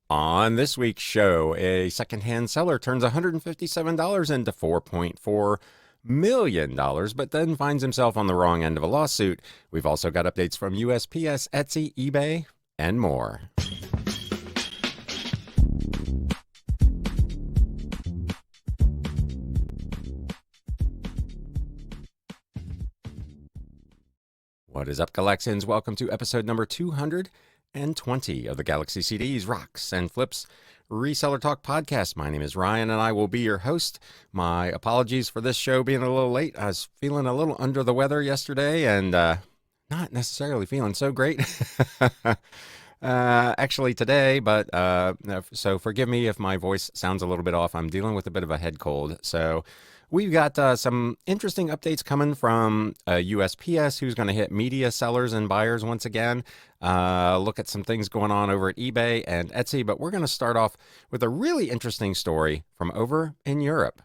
On this week's show, a secondhand seller turns $157 into $4.4 million, but then finds himself on the wrong end of a lawsuit. We've also got updates from USPS, Etsy, eBay, and more. What is up, Galaxians? Welcome to episode number 220 of the Galaxy CDs, Rocks, and Flips Reseller Talk podcast. My name is Ryan, and I will be your host. My apologies for this show being a little late. I was feeling a little under the weather yesterday and not necessarily feeling so great. Actually today, but so forgive me if my voice sounds a little bit off. I'm dealing with a bit of a head cold. So we've got some interesting updates coming from USPS, who's going to hit media sellers and buyers once again. Look at some things going on over at eBay and Etsy, but we're going to start off with a really interesting story from over in Europe.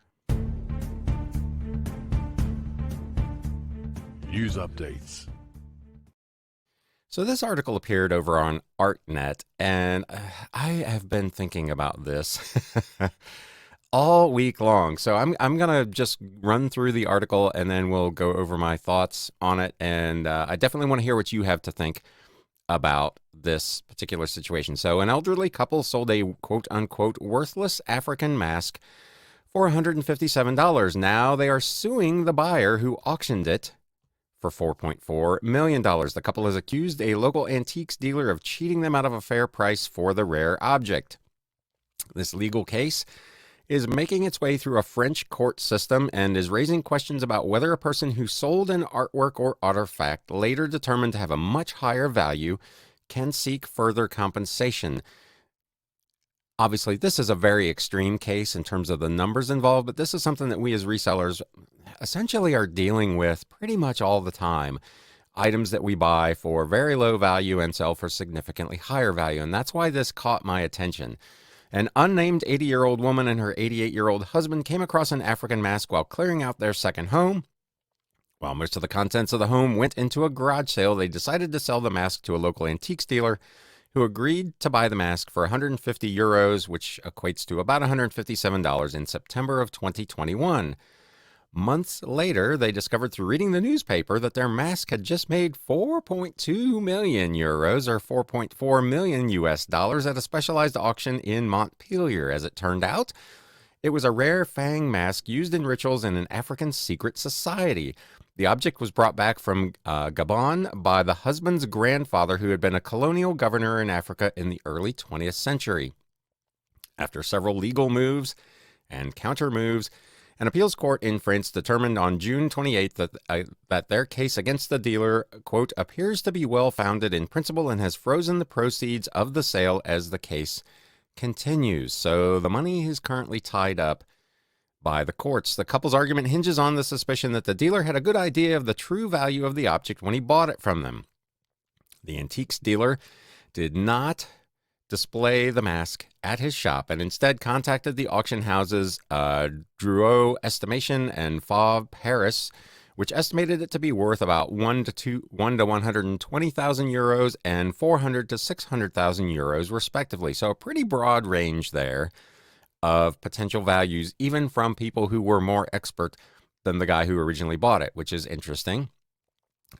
News updates. So this article appeared over on ArtNet, and I have been thinking about this all week long. So I'm gonna just run through the article, and then we'll go over my thoughts on it. And I definitely want to hear what you have to think about this particular situation. So an elderly couple sold a quote-unquote worthless African mask for $157. Now they are suing the buyer who auctioned it for $4.4 million. The couple has accused a local antiques dealer of cheating them out of a fair price for the rare object. This legal case is making its way through a French court system and is raising questions about whether a person who sold an artwork or artifact later determined to have a much higher value can seek further compensation. Obviously, this is a very extreme case in terms of the numbers involved, but this is something that we as resellers essentially are dealing with pretty much all the time. Items that we buy for very low value and sell for significantly higher value, and that's why this caught my attention. An unnamed 80-year-old woman and her 88-year-old husband came across an African mask while clearing out their second home. While most of the contents of the home went into a garage sale, they decided to sell the mask to a local antiques dealer who agreed to buy the mask for 150 euros, which equates to about $157 in September of 2021. Months later, they discovered through reading the newspaper that their mask had just made 4.2 million euros or 4.4 million US dollars at a specialized auction in Montpellier. As it turned out, it was a rare fang mask used in rituals in an African secret society. The object was brought back from Gabon by the husband's grandfather, who had been a colonial governor in Africa in the early 20th century. After several legal moves and counter moves, an appeals court in France determined on June 28th that their case against the dealer, quote, appears to be well-founded in principle and has frozen the proceeds of the sale as the case continues. So the money is currently tied up by the courts. The couple's argument hinges on the suspicion that the dealer had a good idea of the true value of the object when he bought it from them. The antiques dealer did not display the mask at his shop and instead contacted the auction houses Drouot Estimation and Fauve Paris, which estimated it to be worth about 1 to 120,000 euros and 400 to 600,000 euros respectively. So a pretty broad range there of potential values, even from people who were more expert than the guy who originally bought it, which is interesting.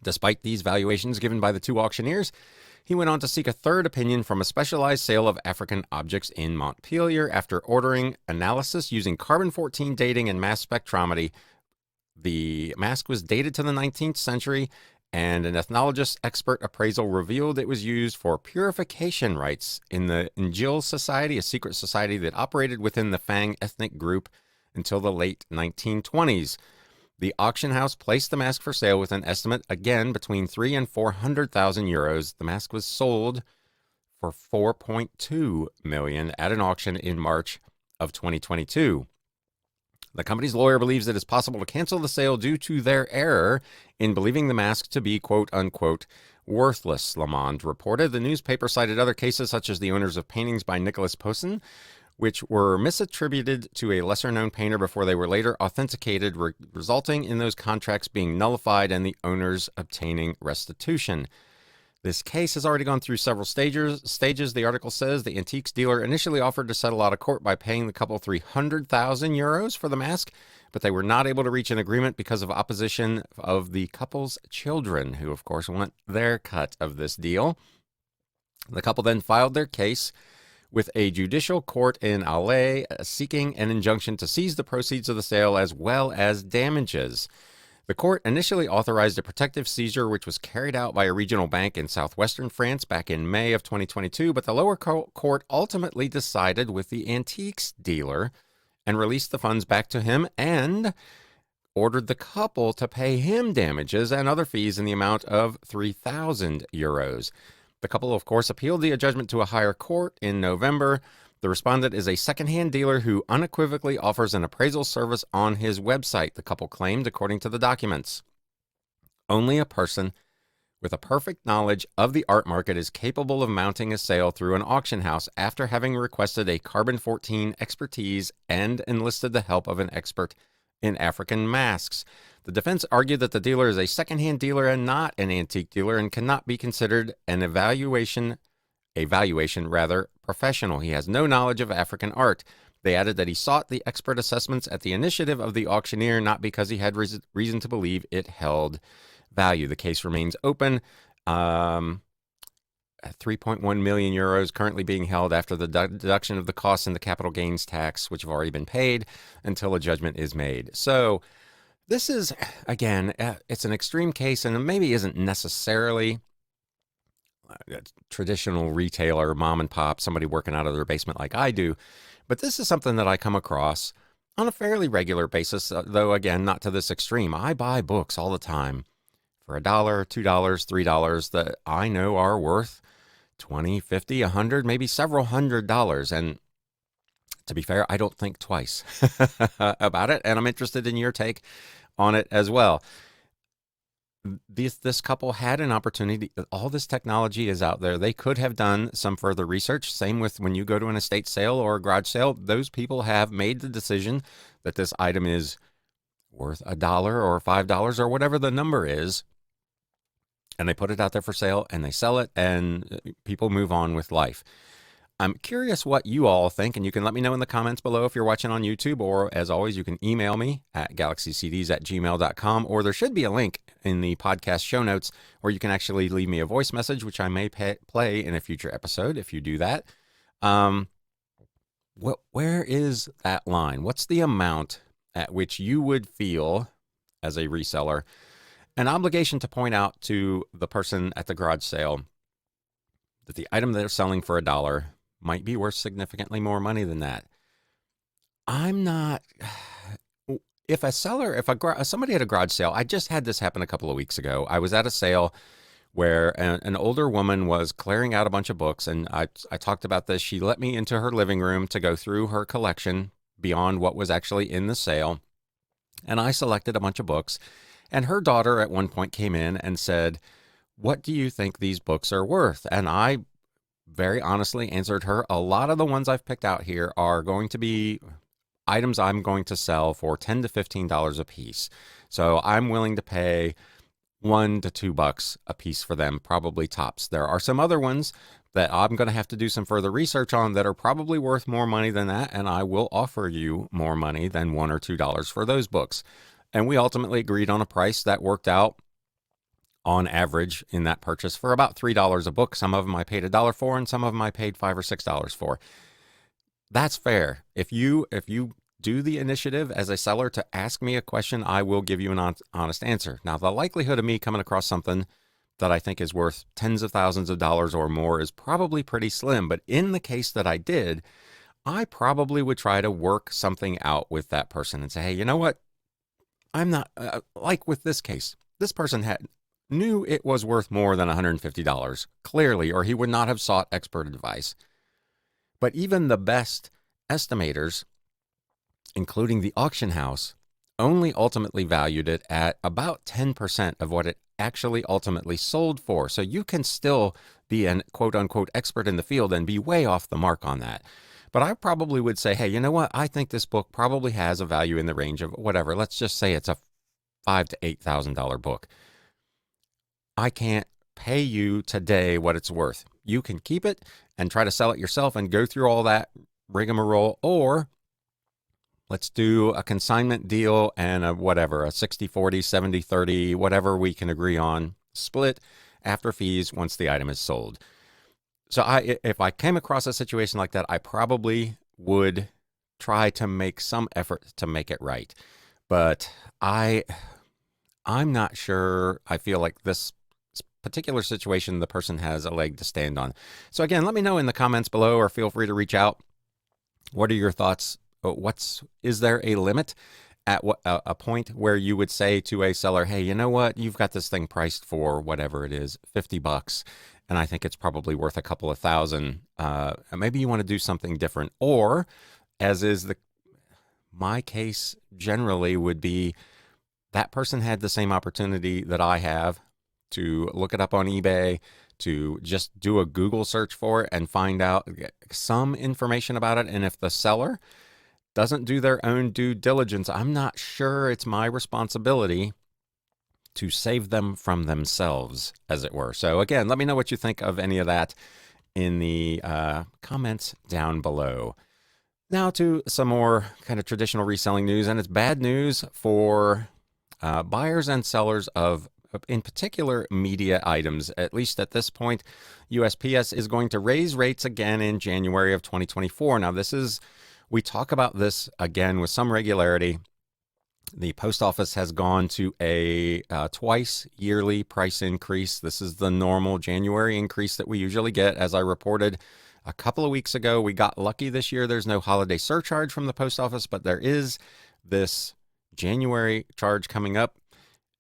Despite these valuations given by the two auctioneers, he went on to seek a third opinion from a specialized sale of African objects in Montpellier. After ordering analysis using carbon-14 dating and mass spectrometry, the mask was dated to the 19th century, and an ethnologist's expert appraisal revealed it was used for purification rites in the Njil Society, a secret society that operated within the Fang ethnic group until the late 1920s. The auction house placed the mask for sale with an estimate, again, between 300,000 and 400,000 euros. The mask was sold for 4.2 million at an auction in March of 2022. The company's lawyer believes it is possible to cancel the sale due to their error in believing the mask to be quote-unquote worthless, Lamond reported. The newspaper cited other cases such as the owners of paintings by Nicholas Poussin, which were misattributed to a lesser-known painter before they were later authenticated, resulting in those contracts being nullified and the owners obtaining restitution. This case has already gone through several stages. The article says the antiques dealer initially offered to settle out of court by paying the couple 300,000 euros for the mask, but they were not able to reach an agreement because of opposition of the couple's children, who, of course, want their cut of this deal. The couple then filed their case with a judicial court in Halle, seeking an injunction to seize the proceeds of the sale as well as damages. The court initially authorized a protective seizure, which was carried out by a regional bank in southwestern France back in May of 2022, but the lower court ultimately desided with the antiques dealer and released the funds back to him and ordered the couple to pay him damages and other fees in the amount of 3,000 euros. The couple, of course, appealed the judgment to a higher court in November. The respondent is a secondhand dealer who unequivocally offers an appraisal service on his website, the couple claimed, according to the documents. Only a person with a perfect knowledge of the art market is capable of mounting a sale through an auction house after having requested a carbon-14 expertise and enlisted the help of an expert in African masks. The defense argued that the dealer is a secondhand dealer and not an antique dealer and cannot be considered an valuation professional. He has no knowledge of African art. They added that he sought the expert assessments at the initiative of the auctioneer, not because he had reason to believe it held value. The case remains open. 3.1 million euros currently being held after the deduction of the costs and the capital gains tax, which have already been paid, until a judgment is made. So this is, again, it's an extreme case, and it maybe isn't necessarily a traditional retailer, mom and pop, somebody working out of their basement like I do. But this is something that I come across on a fairly regular basis, though, again, not to this extreme. I buy books all the time for $1, $2, $3 that I know are worth $20, $50, $100, maybe several $100s. And to be fair, I don't think twice about it. And I'm interested in your take on it as well. This couple had an opportunity. All this technology is out there. They could have done some further research. Same with when you go to an estate sale or a garage sale. Those people have made the decision that this item is worth $1 or $5 or whatever the number is. And they put it out there for sale and they sell it and people move on with life. I'm curious what you all think, and you can let me know in the comments below if you're watching on YouTube, or as always, you can email me at galaxycds@gmail.com, or there should be a link in the podcast show notes where you can actually leave me a voice message, which I may play in a future episode if you do that. Where is that line? What's the amount at which you would feel, as a reseller, an obligation to point out to the person at the garage sale that the item they're selling for $1 might be worth significantly more money than that? I'm not. If somebody at a garage sale, I just had this happen a couple of weeks ago. I was at a sale where an older woman was clearing out a bunch of books, and I talked about this. She let me into her living room to go through her collection beyond what was actually in the sale, and I selected a bunch of books. And her daughter at one point came in and said, "What do you think these books are worth?" And I very honestly answered her, a lot of the ones I've picked out here are going to be items I'm going to sell for $10 to $15 a piece. So I'm willing to pay $1 to $2 a piece for them, probably tops. There are some other ones that I'm going to have to do some further research on that are probably worth more money than that, and I will offer you more money than $1 or $2 for those books. And we ultimately agreed on a price that worked out on average in that purchase for about $3 a book. Some of them I paid $1 for, and some of them I paid $5 or $6 for. That's fair. If you do the initiative as a seller to ask me a question, I will give you an honest answer. Now, the likelihood of me coming across something that I think is worth tens of thousands of dollars or more is probably pretty slim. But in the case that I did, I probably would try to work something out with that person and say, hey, you know what? I'm not like with this case. This person knew it was worth more than $150, clearly, or he would not have sought expert advice. But even the best estimators, including the auction house, only ultimately valued it at about 10% of what it actually ultimately sold for. So you can still be an quote-unquote expert in the field and be way off the mark on that. But I probably would say, hey, you know what? I think this book probably has a value in the range of whatever. Let's just say it's a $5,000 to $8,000 book. I can't pay you today what it's worth. You can keep it and try to sell it yourself and go through all that rigmarole, or let's do a consignment deal and a 60-40, 70-30, whatever we can agree on, split after fees once the item is sold. So if I came across a situation like that, I probably would try to make some effort to make it right. But I'm not sure I feel like this particular situation the person has a leg to stand on. So again, let me know in the comments below, or feel free to reach out. What are your thoughts? Is there a limit at a point where you would say to a seller, hey, you know what, you've got this thing priced for whatever it is, $50, and I think it's probably worth a couple of thousand. Maybe you want to do something different. Or, as is my case generally, would be that person had the same opportunity that I have to look it up on eBay, to just do a Google search for it and find out some information about it. And if the seller doesn't do their own due diligence, I'm not sure it's my responsibility to save them from themselves, as it were. So again, let me know what you think of any of that in the comments down below. Now to some more kind of traditional reselling news, and it's bad news for buyers and sellers of, in particular, media items. At least at this point, USPS is going to raise rates again in January of 2024. Now, we talk about this again with some regularity. The post office has gone to a twice yearly price increase. This is the normal January increase that we usually get. As I reported a couple of weeks ago, we got lucky this year. There's no holiday surcharge from the post office, but there is this January charge coming up.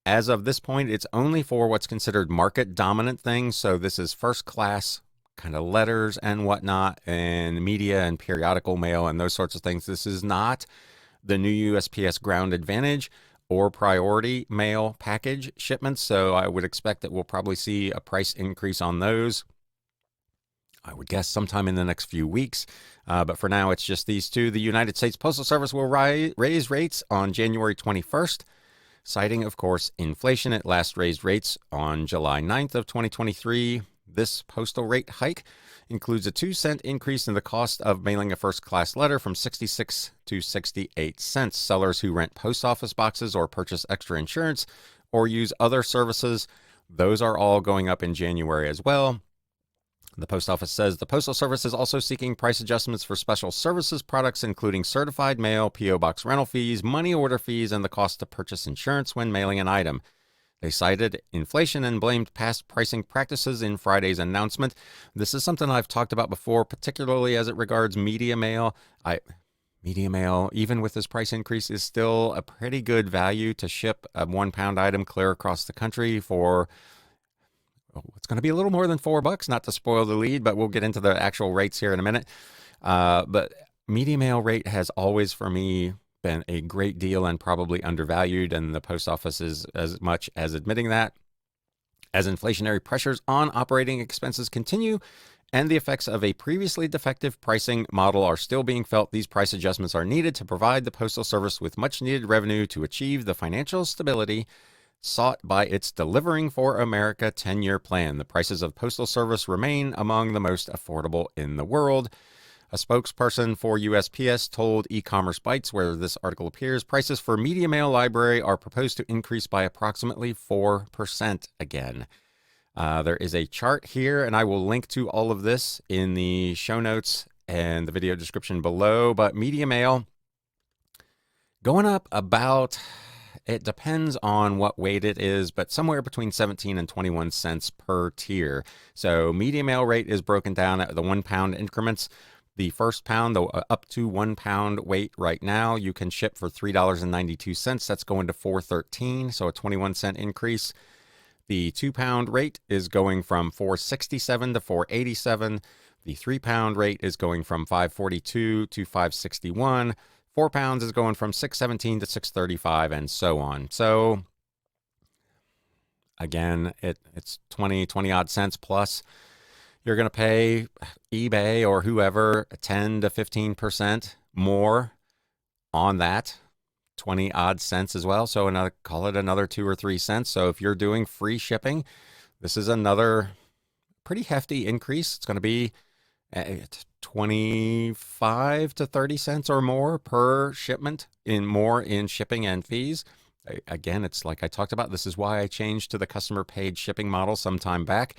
As of this point, it's only for what's considered market dominant things. So this is first class kind of letters and whatnot, and media and periodical mail and those sorts of things. This is not the new USPS Ground Advantage or priority mail package shipments. So I would expect that we'll probably see a price increase on those, I would guess sometime in the next few weeks. But for now, it's just these two. The United States Postal Service will raise rates on January 21st, citing, of course, inflation. It last raised rates on July 9th of 2023. This postal rate hike includes a 2-cent increase in the cost of mailing a first-class letter from 66 to 68 cents. Sellers who rent post office boxes or purchase extra insurance or use other services, those are all going up in January as well. The post office says the Postal Service is also seeking price adjustments for special services products, including certified mail, P.O. box rental fees, money order fees, and the cost to purchase insurance when mailing an item. They cited inflation and blamed past pricing practices in Friday's announcement. This is something I've talked about before, particularly as it regards media mail. Media mail, even with this price increase, is still a pretty good value to ship a 1-pound item clear across the country for, it's going to be a little more than $4, not to spoil the lead, but we'll get into the actual rates here in a minute. But media mail rate has always, for me, been a great deal and probably undervalued, and the post office is as much as admitting that. As inflationary pressures on operating expenses continue and the effects of a previously defective pricing model are still being felt, these price adjustments are needed to provide the Postal Service with much needed revenue to achieve the financial stability sought by its Delivering for America 10-year plan. The prices of Postal Service remain among the most affordable in the world. A spokesperson for USPS told E-commerce Bytes, where this article appears, prices for media mail library are proposed to increase by approximately 4% again. There is a chart here, and I will link to all of this in the show notes and the video description below. But media mail going up about, it depends on what weight it is, but somewhere between 17 and 21 cents per tier. So media mail rate is broken down at the 1-pound increments. The first pound, up to 1 pound weight right now, you can ship for $3.92. That's going to $4.13, so a 21-cent increase. The 2-pound rate is going from $4.67 to $4.87. The 3-pound rate is going from $5.42 to $5.61. 4 pounds is going from $6.17 to $6.35, and so on. So again, it's 20 odd cents plus. You're going to pay eBay or whoever 10 to 15% more on that, 20 odd cents as well. So call it another 2 or 3 cents. So if you're doing free shipping, This is another pretty hefty increase. It's going to be at 25 to 30 cents or more per shipment in shipping and fees. Again, it's like I talked about. This is why I changed to the customer paid shipping model some time back.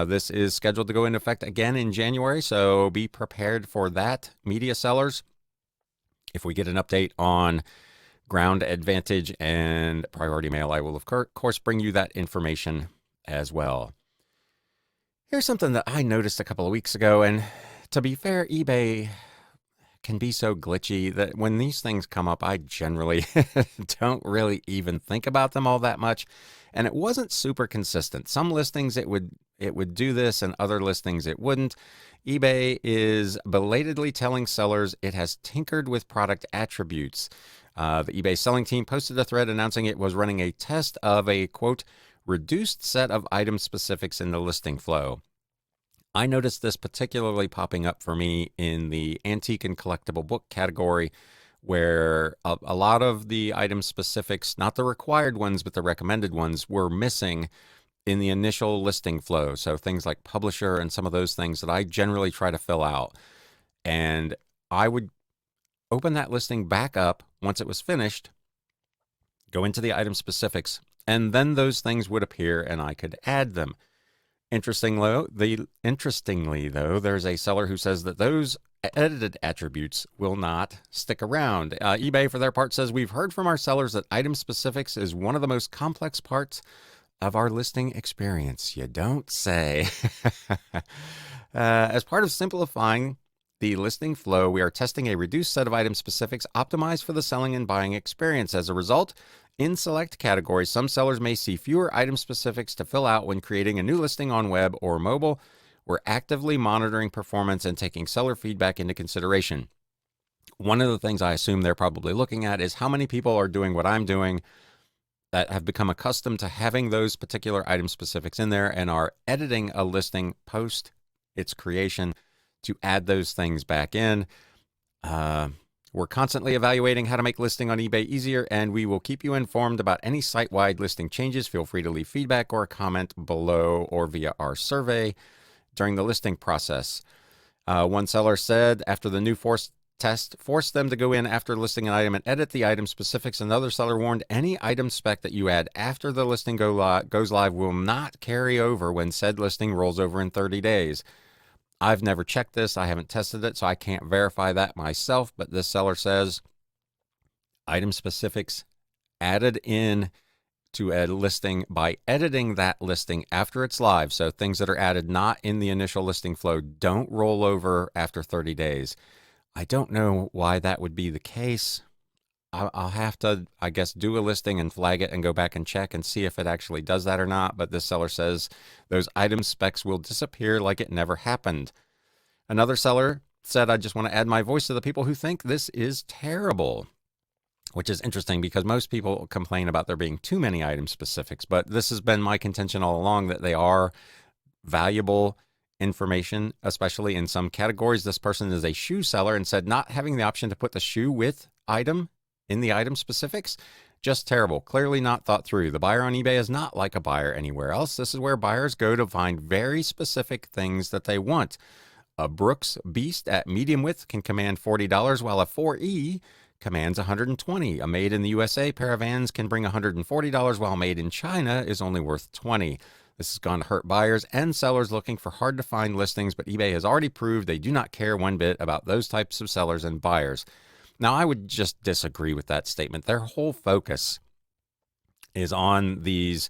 This is scheduled to go into effect again in January, so be prepared for that, media sellers. If we get an update on Ground Advantage and Priority Mail, I will, of course, bring you that information as well. Here's something that I noticed a couple of weeks ago, and to be fair, eBay can be so glitchy that when these things come up, I generally don't really even think about them all that much. And it wasn't super consistent. Some listings it would do this, and other listings it wouldn't. eBay is belatedly telling sellers it has tinkered with product attributes. The eBay selling team posted a thread announcing it was running a test of a, quote, reduced set of item specifics in the listing flow. I noticed this particularly popping up for me in the antique and collectible book category, where a lot of the item specifics, not the required ones, but the recommended ones, were missing in the initial listing flow. So things like publisher and some of those things that I generally try to fill out. And I would open that listing back up once it was finished, go into the item specifics, and then those things would appear and I could add them. Interestingly, though, there's a seller who says that those edited attributes will not stick around. eBay, for their part, says, we've heard from our sellers that item specifics is one of the most complex parts of our listing experience. You don't say. As part of simplifying the listing flow, we are testing a reduced set of item specifics optimized for the selling and buying experience. As a result, in select categories, some sellers may see fewer item specifics to fill out when creating a new listing on web or mobile. We're actively monitoring performance and taking seller feedback into consideration. One of the things I assume they're probably looking at is how many people are doing what I'm doing that have become accustomed to having those particular item specifics in there and are editing a listing post its creation to add those things back in. We're constantly evaluating how to make listing on eBay easier, and we will keep you informed about any site-wide listing changes. Feel free to leave feedback or a comment below or via our survey during the listing process. One seller said after the new test forced them to go in after listing an item and edit the item specifics. Another seller warned any item spec that you add after the listing goes live will not carry over when said listing rolls over in 30 days. I've never checked this. I haven't tested it, so I can't verify that myself. But this seller says item specifics added in to a listing by editing that listing after it's live. So things that are added not in the initial listing flow don't roll over after 30 days. I don't know why that would be the case. I'll have to, I guess, do a listing and flag it and go back and check and see if it actually does that or not. But this seller says those item specs will disappear like it never happened. Another seller said, I just want to add my voice to the people who think this is terrible, which is interesting because most people complain about there being too many item specifics. But this has been my contention all along, that they are valuable information, especially in some categories. This person is a shoe seller and said not having the option to put the shoe with item in the item specifics, just terrible. Clearly not thought through. The buyer on eBay is not like a buyer anywhere else. This is where buyers go to find very specific things that they want. A Brooks Beast at medium width can command $40, while a 4E commands $120. A made in the USA pair of Vans can bring $140, while made in China is only worth $20. This is going to hurt buyers and sellers looking for hard to find listings, but eBay has already proved they do not care one bit about those types of sellers and buyers. Now, I would just disagree with that statement. Their whole focus is on these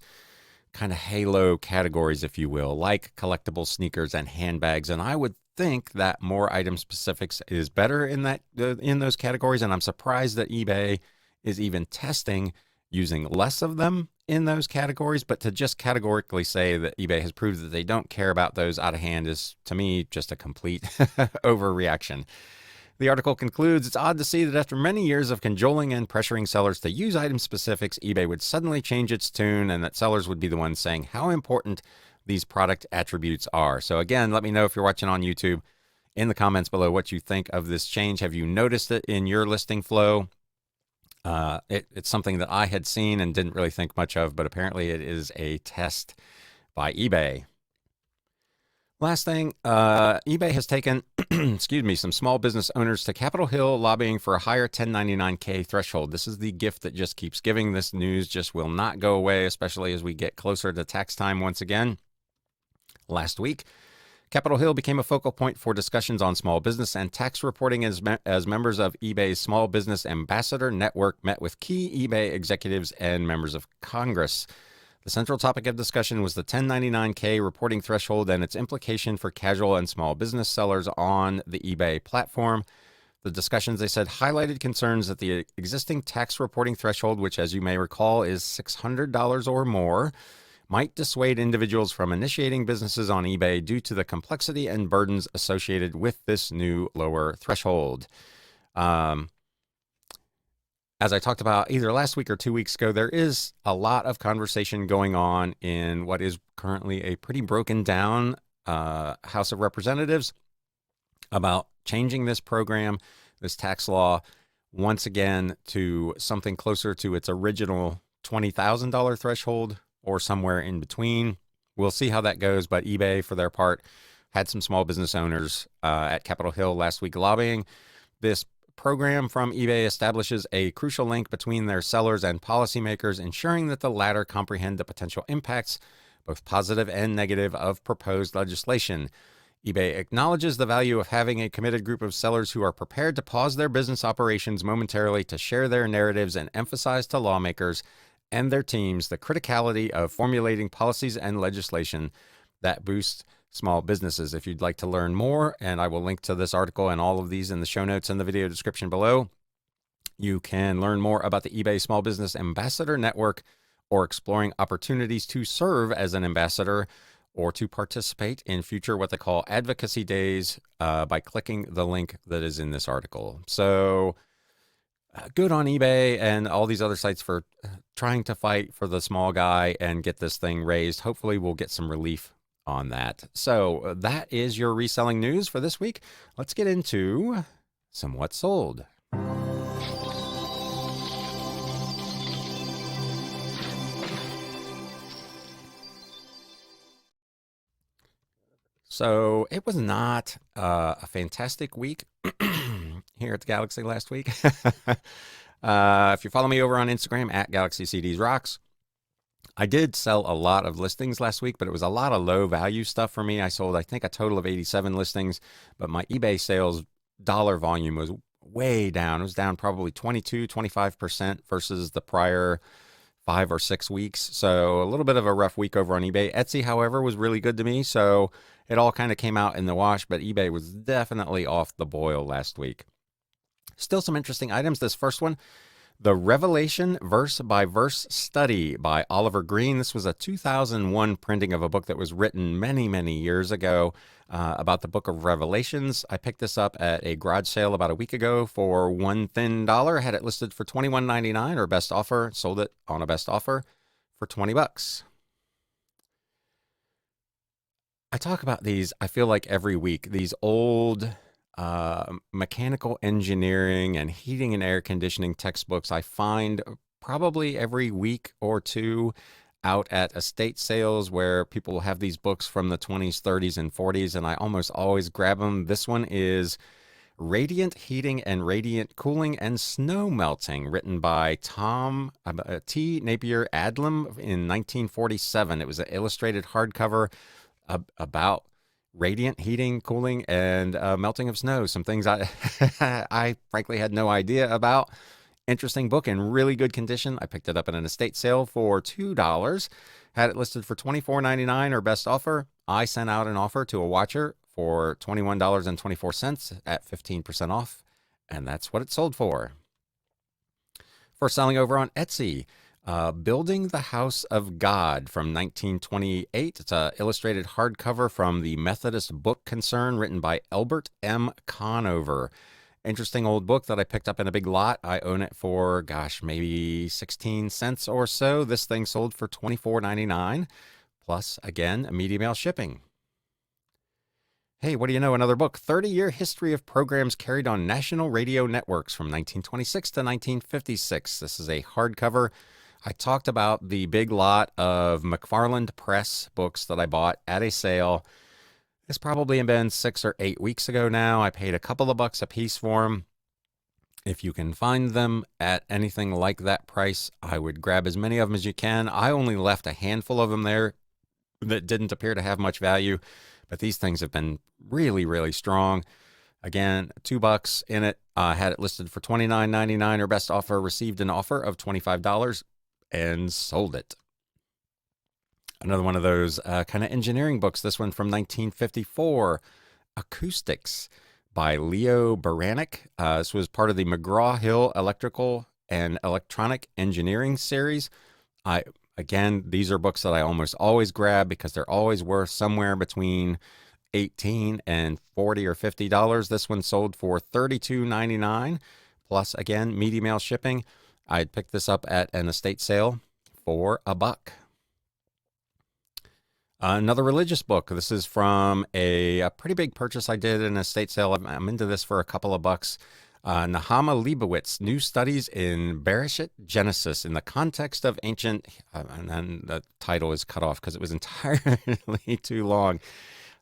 kind of halo categories, if you will, like collectible sneakers and handbags. And I would think that more item specifics is better in those categories. And I'm surprised that eBay is even testing using less of them in those categories. But to just categorically say that eBay has proved that they don't care about those out of hand is, to me, just a complete overreaction. The article concludes, it's odd to see that after many years of cajoling and pressuring sellers to use item specifics, eBay would suddenly change its tune and that sellers would be the ones saying how important these product attributes are. So again, let me know if you're watching on YouTube in the comments below what you think of this change. Have you noticed it in your listing flow? It's something that I had seen and didn't really think much of, but apparently it is a test by eBay. Last thing, eBay has taken, excuse me, some small business owners to Capitol Hill lobbying for a higher 1099K threshold. This is the gift that just keeps giving. This news just will not go away, especially as we get closer to tax time once again. Last week, Capitol Hill became a focal point for discussions on small business and tax reporting as members of eBay's Small Business Ambassador Network met with key eBay executives and members of Congress. The central topic of discussion was the 1099K reporting threshold and its implication for casual and small business sellers on the eBay platform. The discussions, they said, highlighted concerns that the existing tax reporting threshold, which, as you may recall, is $600 or more, might dissuade individuals from initiating businesses on eBay due to the complexity and burdens associated with this new lower threshold. As I talked about either last week or 2 weeks ago, there is a lot of conversation going on in what is currently a pretty broken down House of Representatives about changing this program, this tax law, once again to something closer to its original $20,000 threshold or somewhere in between. We'll see how that goes, but eBay, for their part, had some small business owners at Capitol Hill last week lobbying. This program from eBay establishes a crucial link between their sellers and policymakers, ensuring that the latter comprehend the potential impacts, both positive and negative, of proposed legislation. eBay acknowledges the value of having a committed group of sellers who are prepared to pause their business operations momentarily to share their narratives and emphasize to lawmakers and their teams the criticality of formulating policies and legislation that boost small businesses. If you'd like to learn more, and I will link to this article and all of these in the show notes in the video description below, you can learn more about the eBay Small Business Ambassador Network or exploring opportunities to serve as an ambassador or to participate in future what they call advocacy days by clicking the link that is in this article. So good on eBay and all these other sites for trying to fight for the small guy and get this thing raised. Hopefully we'll get some relief on that. So that is your reselling news for this week. Let's get into some What Sold. So it was not a fantastic week here at the Galaxy last week. If you follow me over on Instagram at Galaxy CDs Rocks, I did sell a lot of listings last week, but it was a lot of low value stuff for me. I sold, I think, a total of 87 listings, but my eBay sales dollar volume was way down. It was down probably 25% versus the prior 5 or 6 weeks. So a little bit of a rough week over on eBay. Etsy, however, was really good to me. So it all kind of came out in the wash, but eBay was definitely off the boil last week. Still some interesting items. This first one, The Revelation Verse by Verse Study by Oliver Green. This was a 2001 printing of a book that was written many, many years ago about the book of Revelations. I picked this up at a garage sale about a week ago for $1 thin. Had it listed for $21.99 or best offer. Sold it on a best offer for $20. I talk about these, I feel like every week, these old mechanical engineering and heating and air conditioning textbooks I find probably every week or two out at estate sales where people will have these books from the 20s, 30s, and 40s, and I almost always grab them. This one is Radiant Heating and Radiant Cooling and Snow Melting, written by Tom T. Napier Adlam in 1947. It was an illustrated hardcover about radiant heating, cooling, and melting of snow. Some things I I frankly had no idea about. Interesting book in really good condition. I picked it up at an estate sale for $2. Had it listed for $24.99 or best offer. I sent out an offer to a watcher for $21.24 at 15% off, and that's what it sold for. For selling over on Etsy, Building the House of God from 1928. It's an illustrated hardcover from the Methodist Book Concern, written by Elbert M. Conover. Interesting old book that I picked up in a big lot. I own it for, gosh, maybe 16 cents or so. This thing sold for $24.99, plus, again, media mail shipping. Hey, what do you know? Another book, 30-Year History of Programs Carried on National Radio Networks from 1926 to 1956. This is a hardcover. I talked about the big lot of McFarland Press books that I bought at a sale. It's probably been 6 or 8 weeks ago now. I paid a couple of bucks a piece for them. If you can find them at anything like that price, I would grab as many of them as you can. I only left a handful of them there that didn't appear to have much value, but these things have been really, really strong. Again, $2 in it. Had it listed for $29.99 or best offer. Received an offer of $25 and sold it. Another one of those kind of engineering books. This one from 1954, Acoustics by Leo Baranek. This was part of the McGraw-Hill Electrical and Electronic Engineering series. Again, these are books that I almost always grab because they're always worth somewhere between $18 and $40 or $50. This one sold for $32.99 plus, again, media mail shipping. I'd picked this up at an estate sale for $1. Another religious book. This is from a pretty big purchase I did in an estate sale. I'm into this for a couple of bucks. Nahama Leibowitz, New Studies in Bereshit Genesis in the Context of Ancient, and then the title is cut off because it was entirely too long.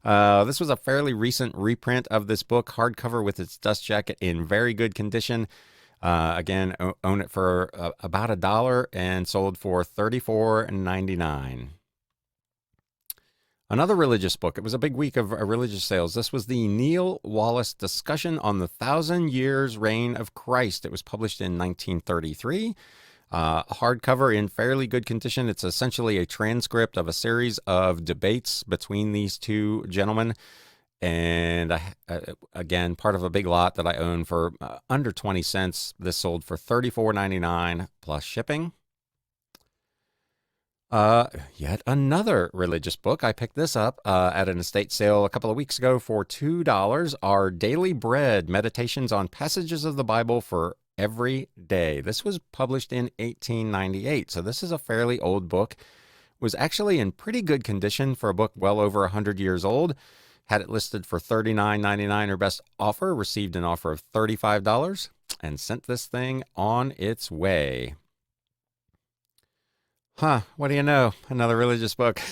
This was a fairly recent reprint of this book, hardcover with its dust jacket in very good condition. Again, own it for about $1 and sold for $34.99. Another religious book. It was a big week of religious sales. This was the Neil Wallace Discussion on the 1,000 Years Reign of Christ. It was published in 1933. Hardcover in fairly good condition. It's essentially a transcript of a series of debates between these two gentlemen. And again, part of a big lot that I own for under 20 cents. This sold for $34.99 plus shipping. Yet another religious book. I picked this up at an estate sale a couple of weeks ago for $2. Our Daily Bread, Meditations on Passages of the Bible for Every Day. This was published in 1898, so this is a fairly old book. It was actually in pretty good condition for a book well over 100 years old. Had it listed for $39.99 or best offer. Received an offer of $35 and sent this thing on its way. What do you know? Another religious book.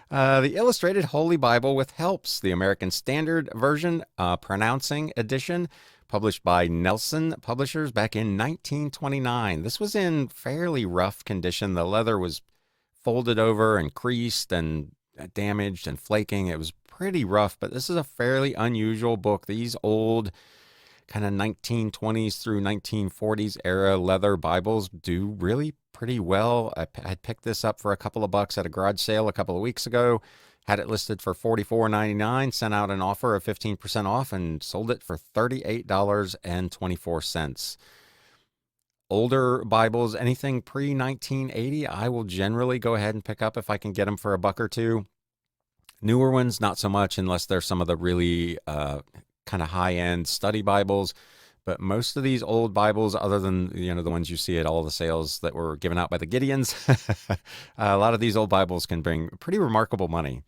The Illustrated Holy Bible with Helps, the American Standard Version, Pronouncing Edition, published by Nelson Publishers back in 1929. This was in fairly rough condition. The leather was folded over and creased and damaged and flaking. It was pretty rough, but this is a fairly unusual book. These old kind of 1920s through 1940s era leather Bibles do really pretty well. I picked this up for a couple of bucks at a garage sale a couple of weeks ago. Had it listed for $44.99, sent out an offer of 15% off, and sold it for $38.24. Older Bibles, anything pre-1980, I will generally go ahead and pick up if I can get them for $1 or $2. Newer ones, not so much, unless they're some of the really kind of high-end study Bibles. But most of these old Bibles, other than the ones you see at all the sales that were given out by the Gideons, a lot of these old Bibles can bring pretty remarkable money.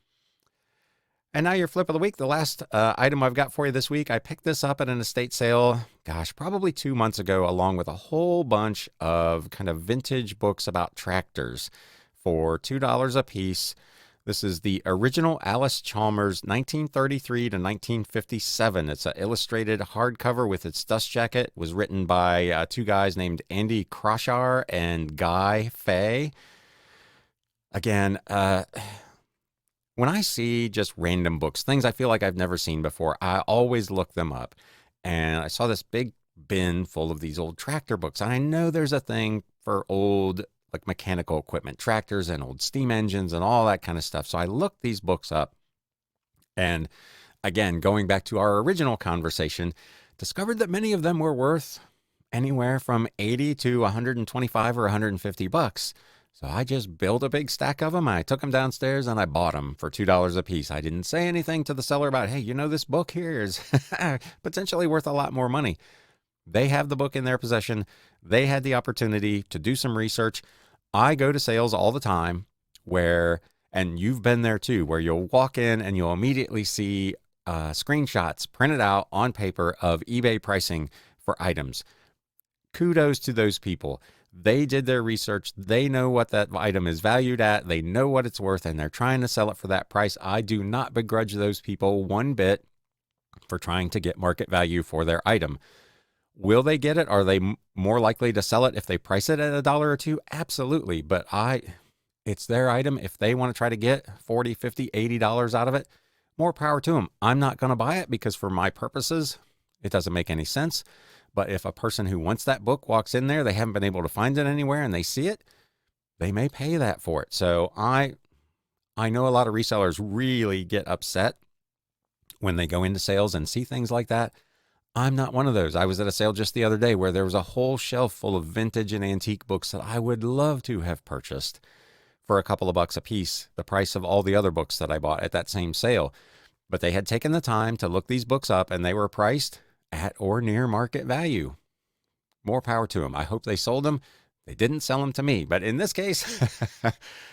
And now your flip of the week. The last item I've got for you this week, I picked this up at an estate sale, probably 2 months ago, along with a whole bunch of kind of vintage books about tractors for $2 a piece. This is the original Alice Chalmers 1933 to 1957. It's an illustrated hardcover with its dust jacket. It was written by two guys named Andy Kroshar and Guy Fay. Again, when I see just random books, things I feel like I've never seen before, I always look them up. And I saw this big bin full of these old tractor books. And I know there's a thing for old mechanical equipment, tractors and old steam engines and all that kind of stuff. So I looked these books up, and again, going back to our original conversation, discovered that many of them were worth anywhere from 80 to 125 or 150 bucks. So I just built a big stack of them. I took them downstairs and I bought them for $2 a piece. I didn't say anything to the seller about, hey, this book here is potentially worth a lot more money. They have the book in their possession. They had the opportunity to do some research. I go to sales all the time and you've been there too, where you'll walk in and you'll immediately see screenshots printed out on paper of eBay pricing for items. Kudos to those people. They did their research. They know what that item is valued at. They know what it's worth, and they're trying to sell it for that price. I do not begrudge those people one bit for trying to get market value for their item. Will they get it? Are they more likely to sell it if they price it at $1 or $2? Absolutely. But it's their item. If they want to try to get $40, $50, $80 out of it, more power to them. I'm not going to buy it because for my purposes, it doesn't make any sense. But if a person who wants that book walks in there, they haven't been able to find it anywhere and they see it, they may pay that for it. So I know a lot of resellers really get upset when they go into sales and see things like that. I'm not one of those. I was at a sale just the other day where there was a whole shelf full of vintage and antique books that I would love to have purchased for a couple of bucks a piece, the price of all the other books that I bought at that same sale. But they had taken the time to look these books up and they were priced at or near market value. More power to them. I hope they sold them. They didn't sell them to me. But in this case,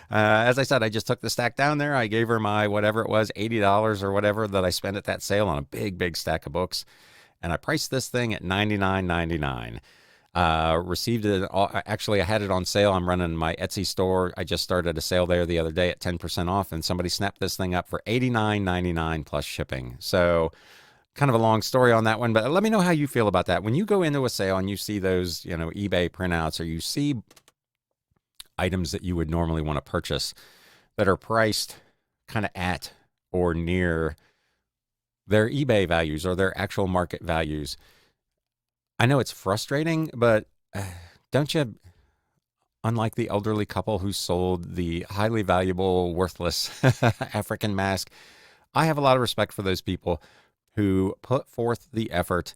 as I said, I just took the stack down there. I gave her my, whatever it was, $80 or whatever that I spent at that sale on a big, big stack of books. And I priced this thing at $99.99. Received it. Actually, I had it on sale. I'm running my Etsy store. I just started a sale there the other day at 10% off, and somebody snapped this thing up for $89.99 plus shipping. So kind of a long story on that one, but let me know how you feel about that. When you go into a sale and you see those, eBay printouts, or you see items that you would normally want to purchase that are priced kind of at or near their eBay values or their actual market values. I know it's frustrating, but don't you, unlike the elderly couple who sold the highly valuable, worthless African mask, I have a lot of respect for those people who put forth the effort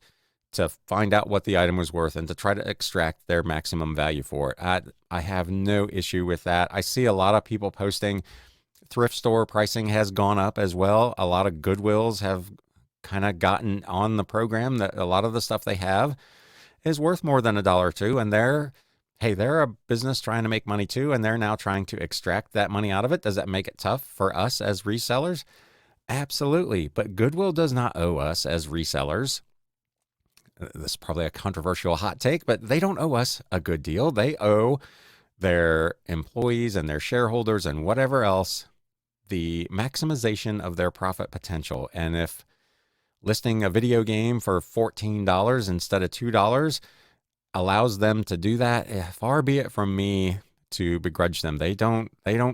to find out what the item was worth and to try to extract their maximum value for it. I have no issue with that. I see a lot of people posting thrift store pricing has gone up as well. A lot of Goodwills have kind of gotten on the program that a lot of the stuff they have is worth more than $1 or $2. And they're a business trying to make money too. And they're now trying to extract that money out of it. Does that make it tough for us as resellers? Absolutely. But Goodwill does not owe us as resellers. This is probably a controversial hot take, but they don't owe us a good deal. They owe their employees and their shareholders and whatever else the maximization of their profit potential. And if listing a video game for $14 instead of $2 allows them to do that, far be it from me to begrudge them. They don't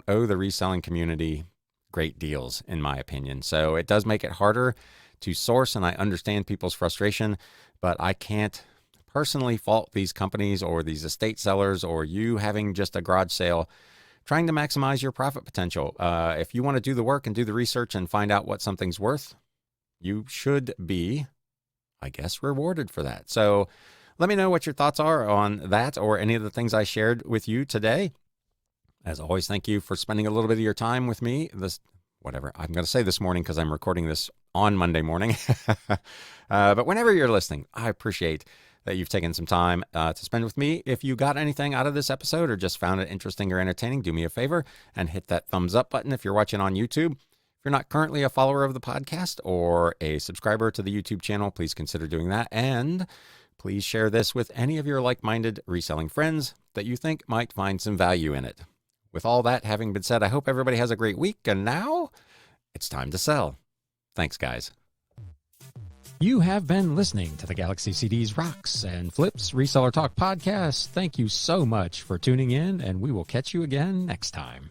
owe the reselling community great deals, in my opinion. So it does make it harder to source, and I understand people's frustration, but I can't personally fault these companies or these estate sellers or you having just a garage sale trying to maximize your profit potential. If you want to do the work and do the research and find out what something's worth, you should be, I guess, rewarded for that. So let me know what your thoughts are on that or any of the things I shared with you today. As always, thank you for spending a little bit of your time with me I'm going to say this morning because I'm recording this on Monday morning. But whenever you're listening, I appreciate that you've taken some time to spend with me. If you got anything out of this episode or just found it interesting or entertaining, do me a favor and hit that thumbs up button if you're watching on YouTube. If you're not currently a follower of the podcast or a subscriber to the YouTube channel, please consider doing that. And please share this with any of your like-minded reselling friends that you think might find some value in it. With all that having been said, I hope everybody has a great week. And now it's time to sell. Thanks, guys. You have been listening to the Galaxy CDs Rocks and Flips Reseller Talk podcast. Thank you so much for tuning in, and we will catch you again next time.